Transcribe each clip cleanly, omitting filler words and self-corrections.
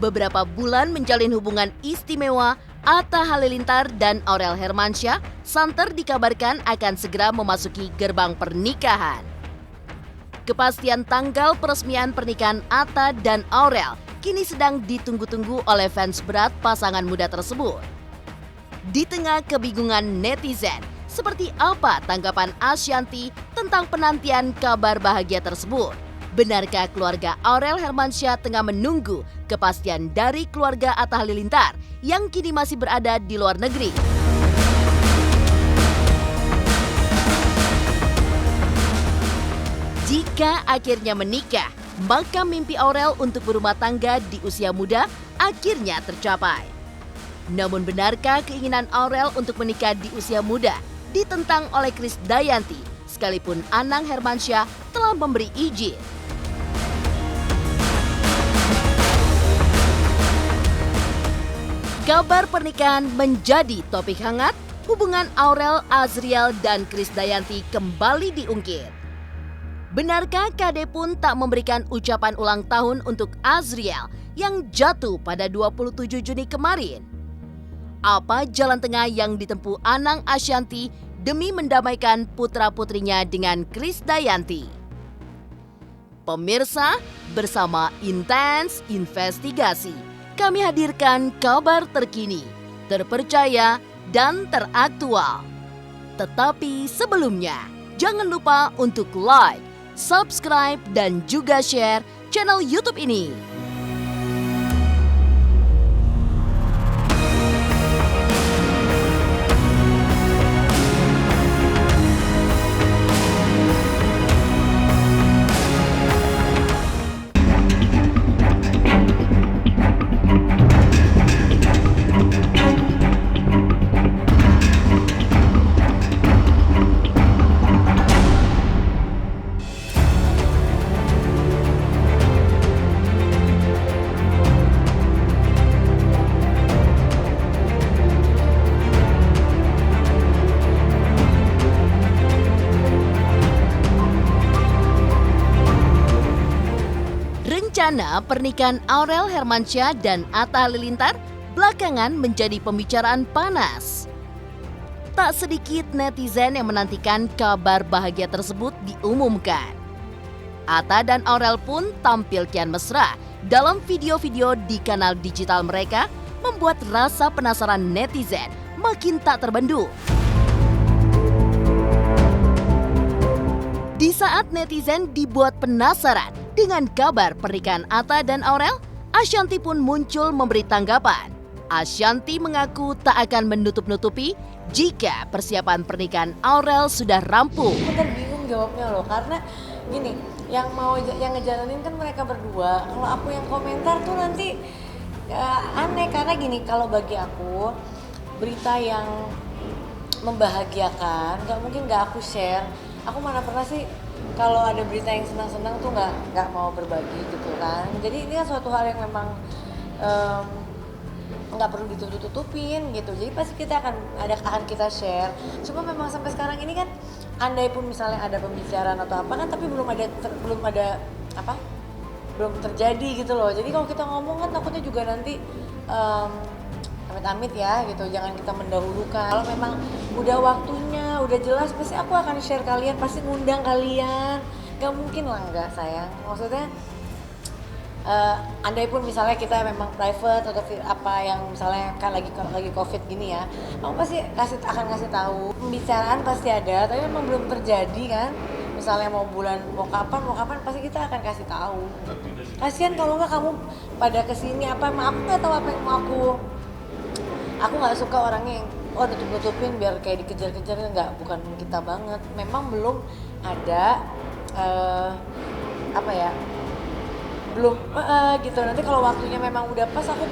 Beberapa bulan menjalin hubungan istimewa, Atta Halilintar dan Aurel Hermansyah santer dikabarkan akan segera memasuki gerbang pernikahan. Kepastian tanggal peresmian pernikahan Atta dan Aurel kini sedang ditunggu-tunggu oleh fans berat pasangan muda tersebut. Di tengah kebingungan netizen, seperti apa tanggapan Ashanty tentang penantian kabar bahagia tersebut? Benarkah keluarga Aurel Hermansyah tengah menunggu kepastian dari keluarga Atta Halilintar yang kini masih berada di luar negeri? Jika akhirnya menikah, maka mimpi Aurel untuk berumah tangga di usia muda akhirnya tercapai. Namun benarkah keinginan Aurel untuk menikah di usia muda ditentang oleh Krisdayanti, sekalipun Anang Hermansyah telah memberi izin? Kabar pernikahan menjadi topik hangat, hubungan Aurel, Azriel, dan Krisdayanti kembali diungkit. Benarkah KD pun tak memberikan ucapan ulang tahun untuk Azriel yang jatuh pada 27 Juni kemarin? Apa jalan tengah yang ditempuh Anang Ashanty demi mendamaikan putra-putrinya dengan Krisdayanti? Pemirsa, bersama Intens Investigasi, kami hadirkan kabar terkini, terpercaya, dan teraktual. Tetapi sebelumnya, jangan lupa untuk like, subscribe, dan juga share channel YouTube ini. Rencana pernikahan Aurel Hermansyah dan Atta Halilintar belakangan menjadi pembicaraan panas. Tak sedikit netizen yang menantikan kabar bahagia tersebut diumumkan. Atta dan Aurel pun tampil kian mesra dalam video-video di kanal digital mereka, membuat rasa penasaran netizen makin tak terbendung. Di saat netizen dibuat penasaran dengan kabar pernikahan Atta dan Aurel, Ashanty pun muncul memberi tanggapan. Ashanty mengaku tak akan menutup-nutupi jika persiapan pernikahan Aurel sudah rampung. Aku bingung jawabnya loh, karena gini, yang ngejalanin kan mereka berdua. Kalau aku yang komentar tuh nanti aneh, karena gini, kalau bagi aku berita yang membahagiakan nggak mungkin nggak aku share. Aku mana pernah sih kalau ada berita yang senang-senang tuh nggak mau berbagi gitu kan. Jadi ini kan suatu hal yang memang nggak perlu ditutup-tutupin gitu. Jadi pasti kita akan kita share. Cuma memang sampai sekarang ini kan, andai pun misalnya ada pembicaraan atau apa kan, tapi belum terjadi gitu loh. Jadi kalau kita ngomong kan takutnya juga nanti amit-amit ya gitu, jangan kita mendahulukan. Kalau memang udah waktunya, udah jelas, pasti aku akan share kalian, pasti ngundang kalian. Gak mungkin lah enggak sayang. Maksudnya andai pun misalnya kita memang private atau apa yang misalnya kan lagi COVID gini ya, aku pasti akan kasih tahu. Pembicaraan pasti ada, tapi memang belum terjadi kan. Misalnya mau kapan pasti kita akan kasih tahu. Kasian kalau enggak kamu pada kesini aku nggak tahu apa yang mau aku nggak suka orangnya yang nutup-nutupin biar kayak dikejar-kejar, bukan kita banget. Memang belum ada belum gitu. Nanti kalau waktunya memang udah pas, aku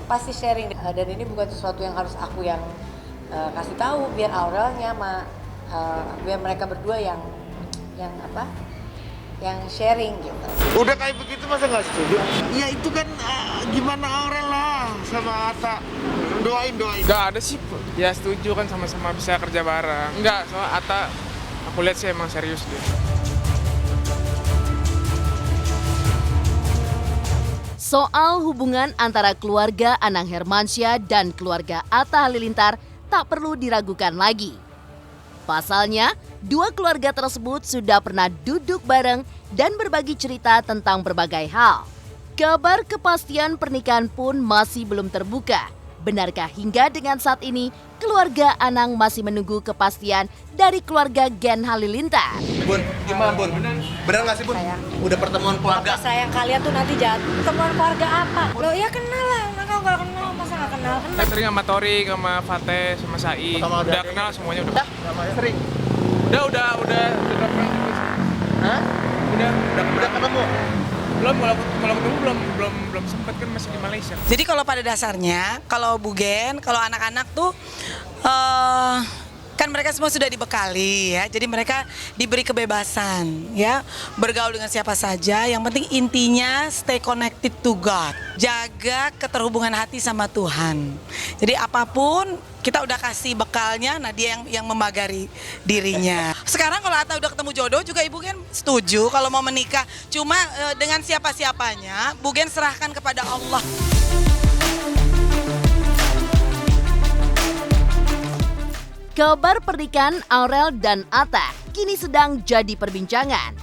pasti sharing. Dan ini bukan sesuatu yang harus aku yang kasih tahu, biar Aurelnya biar mereka berdua yang sharing gitu. Udah kayak begitu masa nggak setuju? Ya itu kan gimana Aurel lah sama Atta, doain. Nggak ada sih, ya setuju kan, sama-sama bisa kerja bareng. Nggak, soal Atta aku lihat sih emang serius dia. Soal hubungan antara keluarga Anang Hermansyah dan keluarga Atta Halilintar tak perlu diragukan lagi. Pasalnya, dua keluarga tersebut sudah pernah duduk bareng dan berbagi cerita tentang berbagai hal. Kabar kepastian pernikahan pun masih belum terbuka. Benarkah hingga dengan saat ini keluarga Anang masih menunggu kepastian dari keluarga Gen Halilintar? Bun, gimana Bun? Benar nggak sih Bun? Udah pertemuan keluarga? Apa sayang kalian tuh nanti temuan keluarga apa? Loh ya kenal lah, maka nggak kenal, masa nggak kenal? Saya sering sama Tori, sama Fateh, sama Sai. Udah kenal semuanya udah. Sering. Udah pernah. Hah? Udah ketemu? Belum, kalau ketemu belum sempat kan masih di Malaysia. Jadi kalau pada dasarnya, kalau Bu Gen, kalau anak-anak tuh kan mereka semua sudah dibekali ya. Jadi mereka diberi kebebasan ya, bergaul dengan siapa saja. Yang penting intinya stay connected to God. Jaga keterhubungan hati sama Tuhan. Jadi apapun kita udah kasih bekalnya, nah dia yang memagari dirinya. Sekarang kalau Atta udah ketemu jodoh juga Ibu Gen setuju kalau mau menikah. Cuma dengan siapa-siapanya, Bu Gen serahkan kepada Allah. Kabar pernikahan Aurel dan Atta kini sedang jadi perbincangan.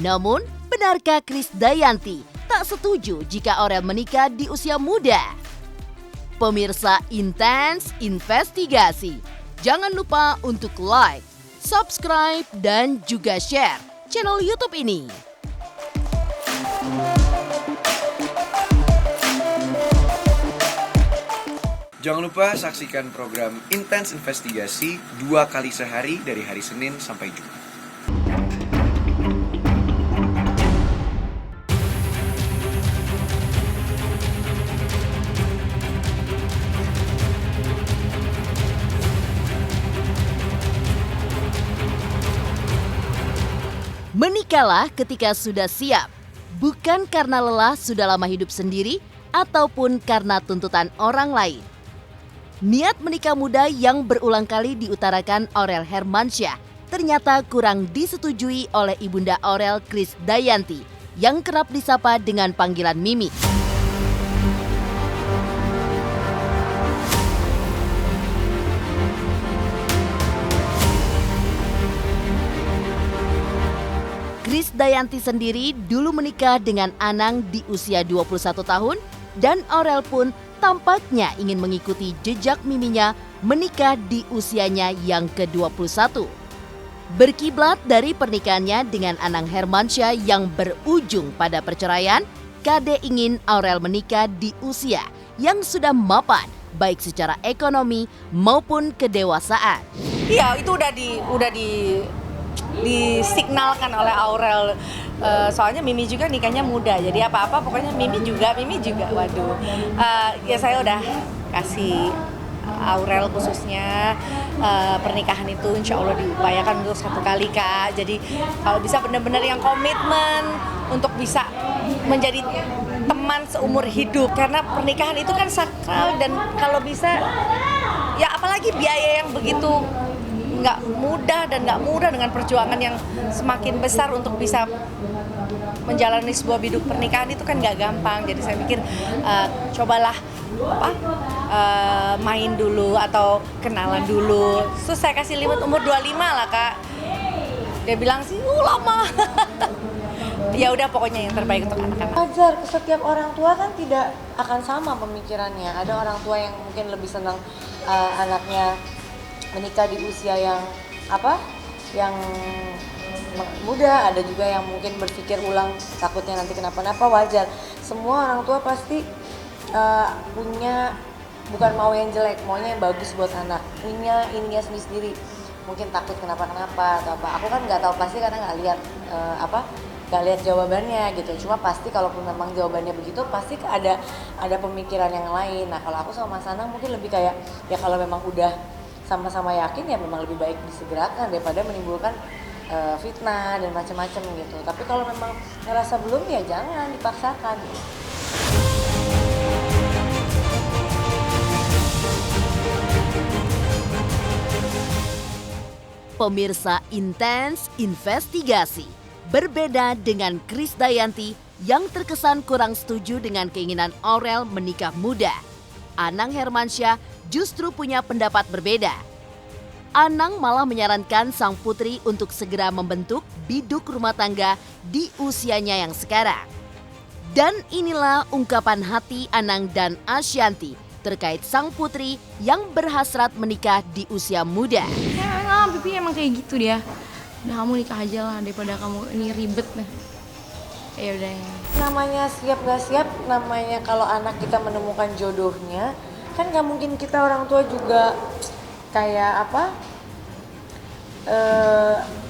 Namun, benarkah Krisdayanti tak setuju jika Aurel menikah di usia muda? Pemirsa Intens Investigasi, jangan lupa untuk like, subscribe, dan juga share channel YouTube ini. Jangan lupa saksikan program Intens Investigasi 2 kali sehari dari hari Senin sampai Jumat. Menikahlah ketika sudah siap, bukan karena lelah sudah lama hidup sendiri ataupun karena tuntutan orang lain. Niat menikah muda yang berulang kali diutarakan Aurel Hermansyah ternyata kurang disetujui oleh ibunda Aurel, Krisdayanti, yang kerap disapa dengan panggilan Mimi. Krisdayanti sendiri dulu menikah dengan Anang di usia 21 tahun dan Aurel pun tampaknya ingin mengikuti jejak Miminya menikah di usianya yang ke-21. Berkiblat dari pernikahannya dengan Anang Hermansyah yang berujung pada perceraian, Kade ingin Aurel menikah di usia yang sudah mapan baik secara ekonomi maupun kedewasaan. Iya, itu udah disignalkan oleh Aurel. Soalnya Mimi juga nikahnya muda, jadi apa-apa pokoknya Mimi juga. Waduh, ya saya udah kasih Aurel khususnya pernikahan itu insya Allah diupayakan untuk 1 kali Kak. Jadi kalau bisa benar-benar yang komitmen untuk bisa menjadi teman seumur hidup, karena pernikahan itu kan sakral dan kalau bisa ya apalagi biaya yang begitu nggak mudah dengan perjuangan yang semakin besar untuk bisa menjalani sebuah hidup pernikahan itu kan nggak gampang. Jadi saya pikir cobalah main dulu atau kenalan dulu. Terus saya kasih limit umur 25 lah Kak. Dia bilang sih lama. Ya udah pokoknya yang terbaik untuk anak-anak. Wajar, setiap orang tua kan tidak akan sama pemikirannya. Ada orang tua yang mungkin lebih senang anaknya menikah di usia yang muda, ada juga yang mungkin berpikir ulang takutnya nanti kenapa-napa. Wajar, semua orang tua pasti punya, bukan mau yang jelek, maunya yang bagus buat anak, punya ininya sendiri, mungkin takut kenapa-kenapa atau apa. Aku kan nggak tahu pasti karena nggak lihat jawabannya gitu. Cuma pasti kalaupun memang jawabannya begitu, pasti ada pemikiran yang lain. Nah kalau aku sama Mas Anang mungkin lebih kayak ya kalau memang udah sama-sama yakin ya memang lebih baik disegerakan daripada menimbulkan fitnah dan macam-macam gitu. Tapi kalau memang ngerasa belum ya jangan dipaksakan. Pemirsa Intens Investigasi, berbeda dengan Krisdayanti, yang terkesan kurang setuju dengan keinginan Aurel menikah muda. Anang Hermansyah justru punya pendapat berbeda. Anang malah menyarankan sang putri untuk segera membentuk biduk rumah tangga di usianya yang sekarang. Dan inilah ungkapan hati Anang dan Ashanty terkait sang putri yang berhasrat menikah di usia muda. Ya Bibi emang kayak gitu dia. Udah kamu nikah aja lah daripada kamu ini ribet nih. Ya udah. Namanya siap gak siap, namanya kalau anak kita menemukan jodohnya, kan gak mungkin kita orang tua juga kayak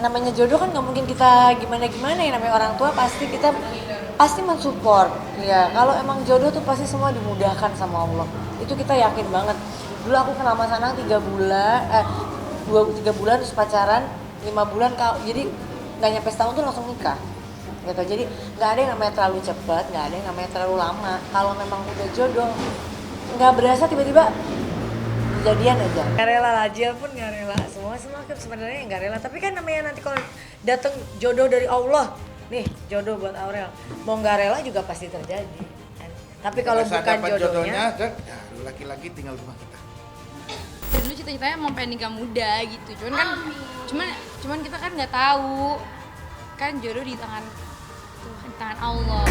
namanya jodoh kan gak mungkin kita gimana-gimana ya, namanya orang tua pasti mensupport. Ya kalau emang jodoh tuh pasti semua dimudahkan sama Allah. Itu kita yakin banget. Dulu aku kenal Mas Anang 3 bulan terus pacaran 5 bulan, jadi gak nyampe setahun tuh langsung nikah. Gitu. Jadi nggak ada yang namanya terlalu cepat, nggak ada yang namanya terlalu lama. Kalau memang udah jodoh, nggak berasa tiba-tiba kejadian aja. Nggak rela, Lajil pun nggak rela. Semua kan sebenarnya nggak rela. Tapi kan namanya nanti kalau datang jodoh dari Allah, nih jodoh buat Aurel, mau nggak rela juga pasti terjadi. Tapi kalau bukan jodohnya, ya laki-laki tinggal rumah kita. Dulu cita-citanya mau pengen nikah muda gitu. Cuman kita kan nggak tahu kan jodoh di tangan Allah.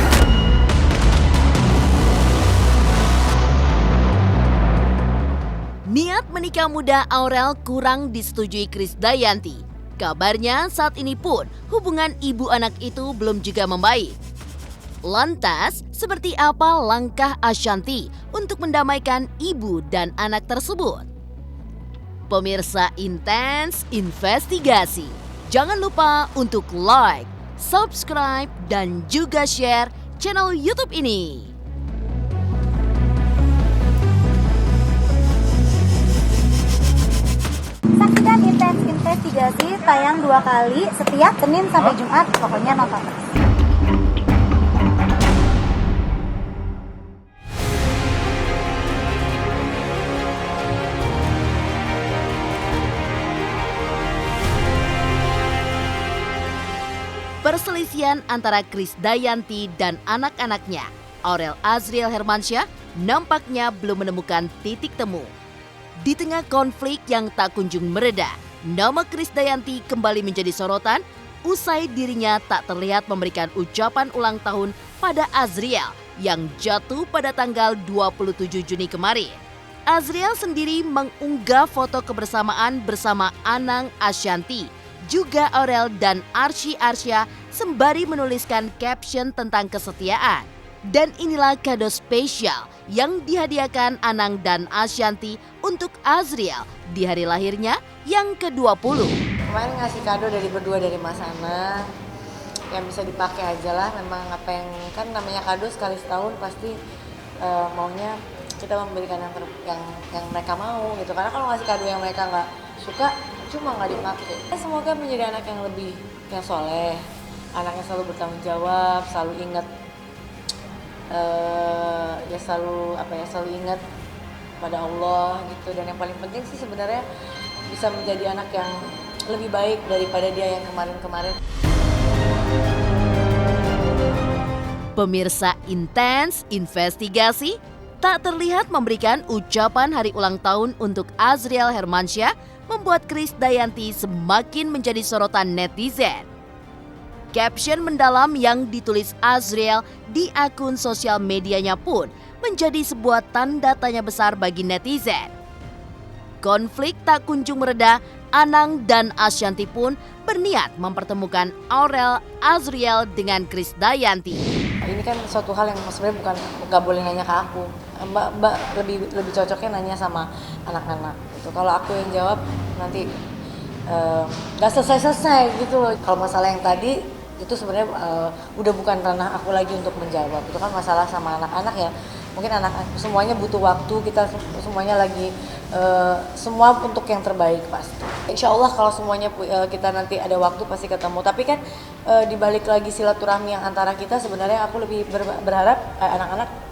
Niat menikah muda Aurel kurang disetujui Krisdayanti. Kabarnya saat ini pun hubungan ibu anak itu belum juga membaik. Lantas, seperti apa langkah Ashanty untuk mendamaikan ibu dan anak tersebut? Pemirsa Intens Investigasi, jangan lupa untuk like, subscribe, dan juga share channel YouTube ini. Saksikan Intens Investigasi tayang 2 kali setiap Senin sampai Jumat, pokoknya nonton terus. Perselisihan antara Krisdayanti dan anak-anaknya, Aurel Azriel Hermansyah, nampaknya belum menemukan titik temu. Di tengah konflik yang tak kunjung mereda, nama Krisdayanti kembali menjadi sorotan usai dirinya tak terlihat memberikan ucapan ulang tahun pada Azriel yang jatuh pada tanggal 27 Juni kemarin. Azriel sendiri mengunggah foto kebersamaan bersama Anang, Ashanty, juga Aurel dan Arsy Arsya sembari menuliskan caption tentang kesetiaan. Dan inilah kado spesial yang dihadiahkan Anang dan Ashanty untuk Azriel di hari lahirnya yang ke-20. Kemarin ngasih kado berdua dari Mas Anang, yang bisa dipakai aja lah. Memang apa yang kan namanya kado sekali setahun pasti maunya kita memberikan yang mereka mau gitu. Karena kalau ngasih kado yang mereka nggak suka, cuma nggak dipakai. Semoga menjadi anak yang yang soleh, anak yang selalu bertanggung jawab, selalu ingat selalu ingat pada Allah gitu. Dan yang paling penting sih sebenarnya bisa menjadi anak yang lebih baik daripada dia yang kemarin-kemarin. Pemirsa Intens Investigasi, tak terlihat memberikan ucapan hari ulang tahun untuk Azriel Hermansyah membuat Krisdayanti semakin menjadi sorotan netizen. Caption mendalam yang ditulis Azriel di akun sosial medianya pun menjadi sebuah tanda tanya besar bagi netizen. Konflik tak kunjung mereda, Anang dan Ashanty pun berniat mempertemukan Aurel Azriel dengan Krisdayanti. Ini kan suatu hal yang sebenarnya nggak boleh nanya ke aku. Mbak lebih cocoknya nanya sama anak-anak. Gitu. Kalau aku yang jawab nanti nggak selesai gitu loh. Kalau masalah yang tadi itu sebenarnya udah bukan ranah aku lagi untuk menjawab. Itu kan masalah sama anak-anak ya. Mungkin anak semuanya butuh waktu, kita semuanya lagi semua untuk yang terbaik pasti. Insya Allah kalau semuanya kita nanti ada waktu pasti ketemu. Tapi kan dibalik lagi silaturahmi yang antara kita, sebenarnya aku lebih berharap anak-anak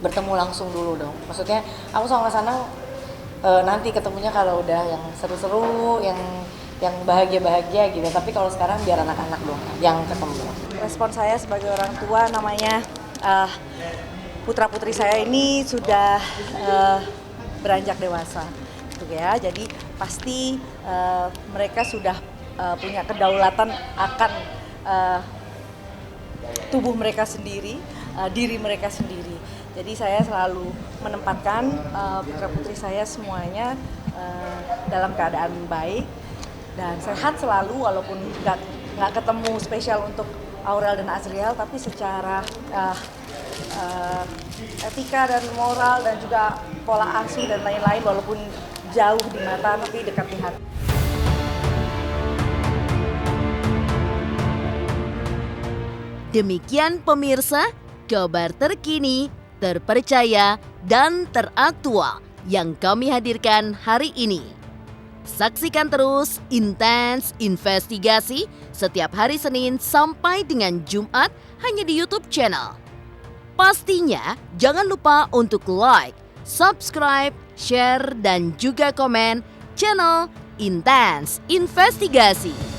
bertemu langsung dulu dong. Maksudnya aku sama Mas Anang nanti ketemunya kalau udah yang seru-seru, yang bahagia-bahagia gitu. Tapi kalau sekarang biar anak-anak dong yang ketemu. respon saya sebagai orang tua, namanya putra-putri saya ini sudah beranjak dewasa, gitu ya. Jadi pasti mereka sudah punya kedaulatan akan tubuh mereka sendiri, diri mereka sendiri. Jadi saya selalu menempatkan putra-putri saya semuanya dalam keadaan baik dan sehat selalu, walaupun nggak ketemu spesial untuk Aurel dan Azriel, tapi secara etika dan moral dan juga pola asuh dan lain-lain, walaupun jauh di mata tapi dekat di hati. Demikian pemirsa, kabar terkini, terpercaya, dan teraktual yang kami hadirkan hari ini. Saksikan terus Intens Investigasi setiap hari Senin sampai dengan Jumat hanya di YouTube channel. Pastinya jangan lupa untuk like, subscribe, share, dan juga komen channel Intens Investigasi.